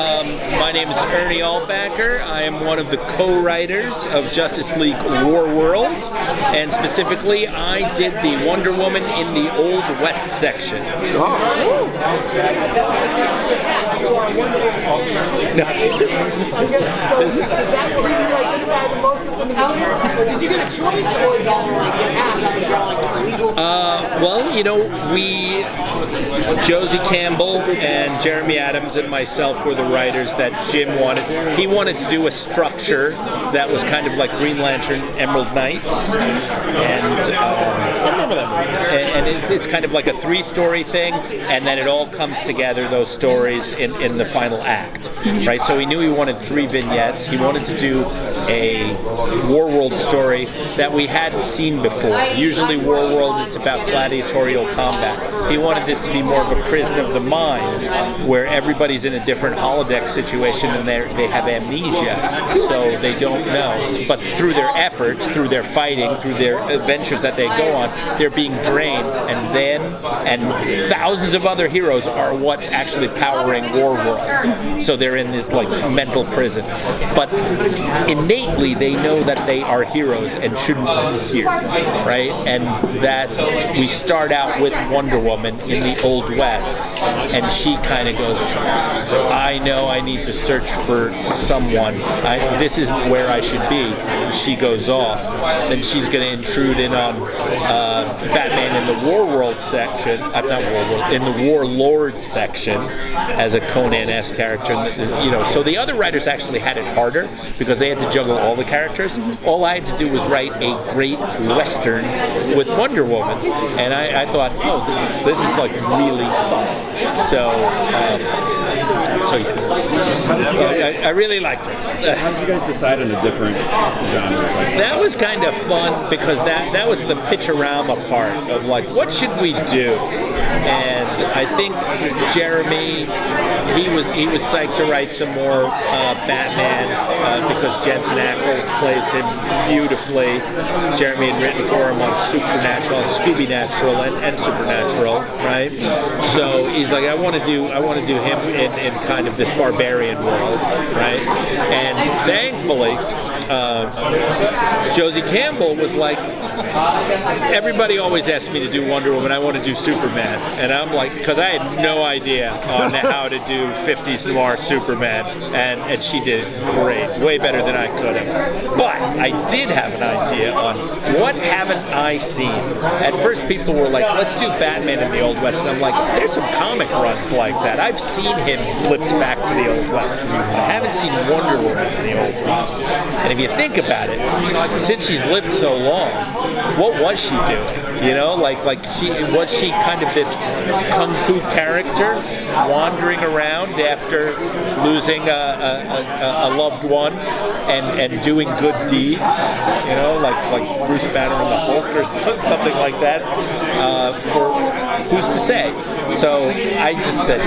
My name is Ernie Altbacker. I am one of the co-writers of Justice League Warworld, and specifically I did the Wonder Woman in the Old West section. Oh. Did you get a choice or well, you know, Josie Campbell and Jeremy Adams and myself were the writers that Jim wanted. He wanted to do a structure that was kind of like Green Lantern, Emerald Knights, and it's kind of like a three-story thing, and then it all comes together, those stories, in the final act, right? So he knew he wanted 3 vignettes. He wanted to do a Warworld story that we hadn't seen before. Usually Warworld, it's about gladiatorial combat. He wanted this to be more of a prison of the mind, where everybody's in a different holodeck situation and they have amnesia, so they don't know. But through their efforts, through their fighting, through their adventures that they go on, they're being drained, and thousands of other heroes are what's actually powering Warworld. So they're in this like mental prison. But innately they know that they are heroes and shouldn't be here, right? And that's, we start out with Wonder Woman in the Old West, and she kind of goes, I know I need to search for someone. This isn't where I should be. And she goes off. Then she's going to intrude in on Batman in the Warworld section, not Warworld, in the Warlord section as a Conan-esque character. You know, so the other writers actually had it harder because they had to juggle all the characters. All I had to do was write a great Western with Wonder Woman, and I thought, oh, this is like really fun. So yes, I really liked it. How did you guys decide on a different genre? That was kind of fun because that was the pitch-a-rama part of like, what should we do? And I think Jeremy, he was psyched to write some more Batman because Jensen Ackles plays him beautifully. Jeremy had written for him on Supernatural and Scooby-Natural and Supernatural, right? So he's like, I want to do him in kind of this barbarian world, right? And thankfully, Josie Campbell was like, everybody always asks me to do Wonder Woman, I want to do Superman. And I'm like, because I had no idea on how to do 50s noir Superman, and she did great, way better than I could have. But I did have an idea on what haven't I seen. At first people were like, let's do Batman in the Old West, and I'm like, there's some comic runs like that. I've seen him flipped back to the Old West. I haven't seen Wonder Woman in the Old West. And if you think about it, since she's lived so long, what was she doing? You know, like was she kind of this kung fu character wandering around after losing a loved one and doing good deeds? You know, like Bruce Banner and the Hulk or something like that. For who's to say? So I just said,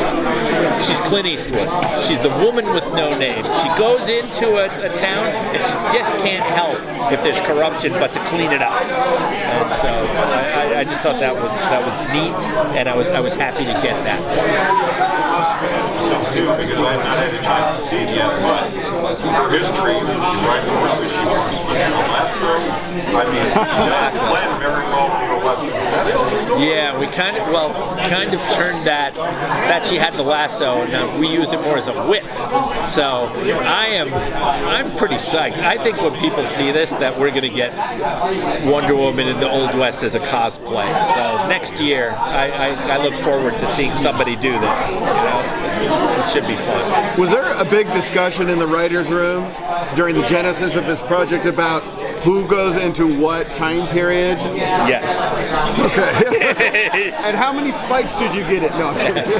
she's Clint Eastwood. She's the woman with no name. She goes into a town and she just can't help if there's corruption but to clean it up. And so I just thought that was neat, and I was happy to get that. Too, because I have not had a chance to see it yet, but her history, she writes more so she was supposed to the last show. I mean, that blend very well for a Western setting. Yeah, we kind of turned that she had the lasso, and we use it more as a whip. So I'm pretty psyched. I think when people see this, that we're going to get Wonder Woman in the Old West as a cosplay. So next year, I look forward to seeing somebody do this. You know? It should be fun. Was there a big discussion in the writer's room during the genesis of this project about who goes into what time period? Yes. Okay. And how many fights did you get it? No, I'm kidding.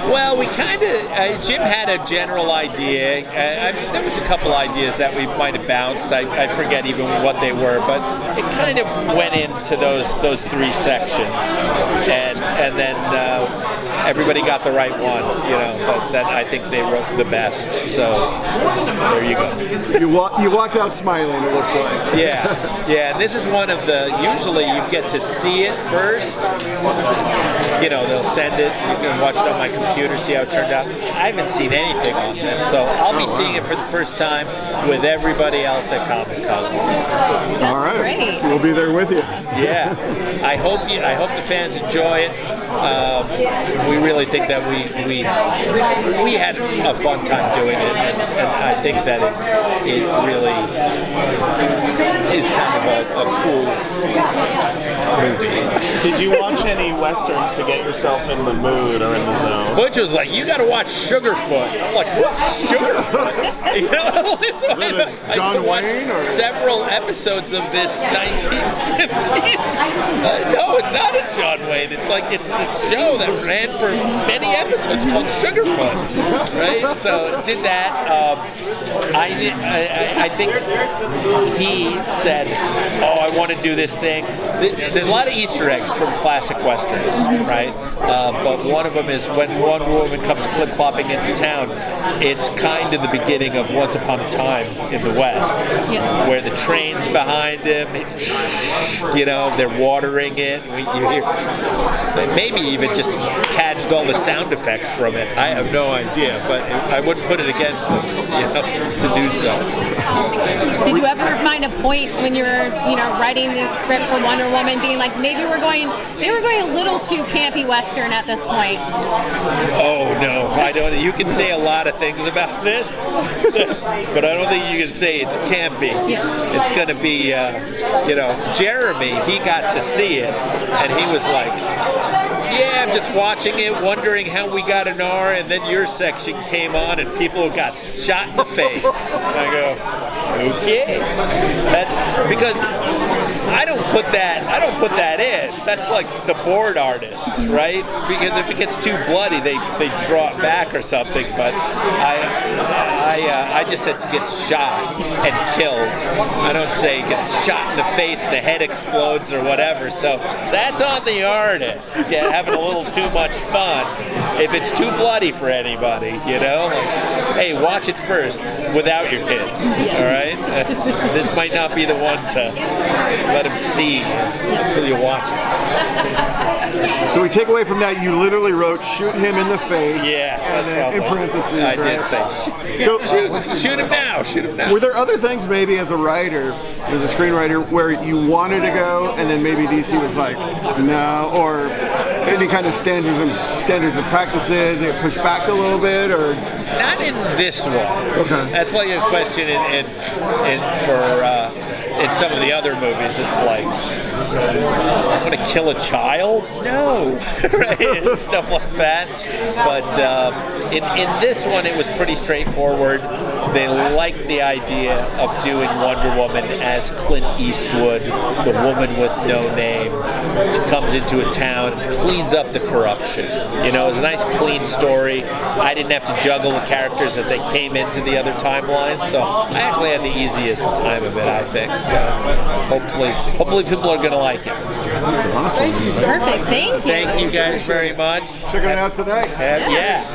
Well, we kind of, Jim had a general idea. There was a couple ideas that we might have bounced. I forget even what they were, but it kind of went into those 3 sections, and then everybody got the right one, you know. But then I think they wrote the best. So there you go. You walked out smiling, it looks like. Yeah. And this is one of the. Usually you get to see it first, you know, they'll send it. You can watch it on my computer, see how it turned out. I haven't seen anything on this, so I'll be seeing it for the first time with everybody else at Comic Con. All right, great. we'll be there with you. Yeah, I hope the fans enjoy it. We really think that we had a fun time doing it, and I think that it really is kind of a cool movie. Did you watch any westerns to get yourself in the mood or in the zone? Butch was like, "You got to watch Sugarfoot." I'm like, "What's Sugarfoot?" You know, I John watched Wayne, or? several episodes of this 1950s. No, it's not a John Wayne. It's this show that ran for many episodes called Sugarfoot, right? So did that. I think he said, "Oh, I want to do this thing." There's a lot of Easter eggs from classic westerns, right? But one of them is when one woman comes clip-clopping into town. It's kind of the beginning of Once Upon a Time in the West, where the train's behind him. You know, they're watering it. You hear, maybe even just catched all the sound effects from it. I have no idea, but I wouldn't put it against them, you know, to do so. Did you ever find a point when you were, writing this script for Wonder Woman, being like, maybe we're going a little too campy Western at this point? Oh no, I don't. You can say a lot of things about this, but I don't think you can say it's campy. Yeah. It's going to be, Jeremy. He got to see it, and he was like, "Yeah, I'm just watching it, wondering how we got an R, and then your section came on, and people got shot in the face." I go, "Okay." That's because I don't put that in. That's like the board artists, right? Because if it gets too bloody, they draw it back or something. But I just said to get shot and killed. I don't say get shot in the face, the head explodes or whatever. So that's on the artists having a little too much fun. If it's too bloody for anybody, hey, watch it first without your kids. All right, this might not be the one to let them see until you watch it. So we take away from that, you literally wrote "shoot him in the face." Yeah, and then in parentheses. I did right? say, shoot him now, shoot him now. Were there other things maybe as a writer, as a screenwriter, where you wanted to go and then maybe DC was like, no, or any kind of standards and practices, they pushed back a little bit, or? Not in this one. Okay. That's like a question in some of the other movies. It's like, I'm going to kill a child? No, right? Stuff like that. But in this one, it was pretty straightforward. They liked the idea of doing Wonder Woman as Clint Eastwood, the woman with no name. She comes into a town, cleans up the corruption. It's a nice, clean story. I didn't have to juggle the characters that they came into the other timelines, so I actually had the easiest time of it, I think. So hopefully people are going to like it. Perfect. Thank you. Thank you guys very much. Check it out tonight. Yeah.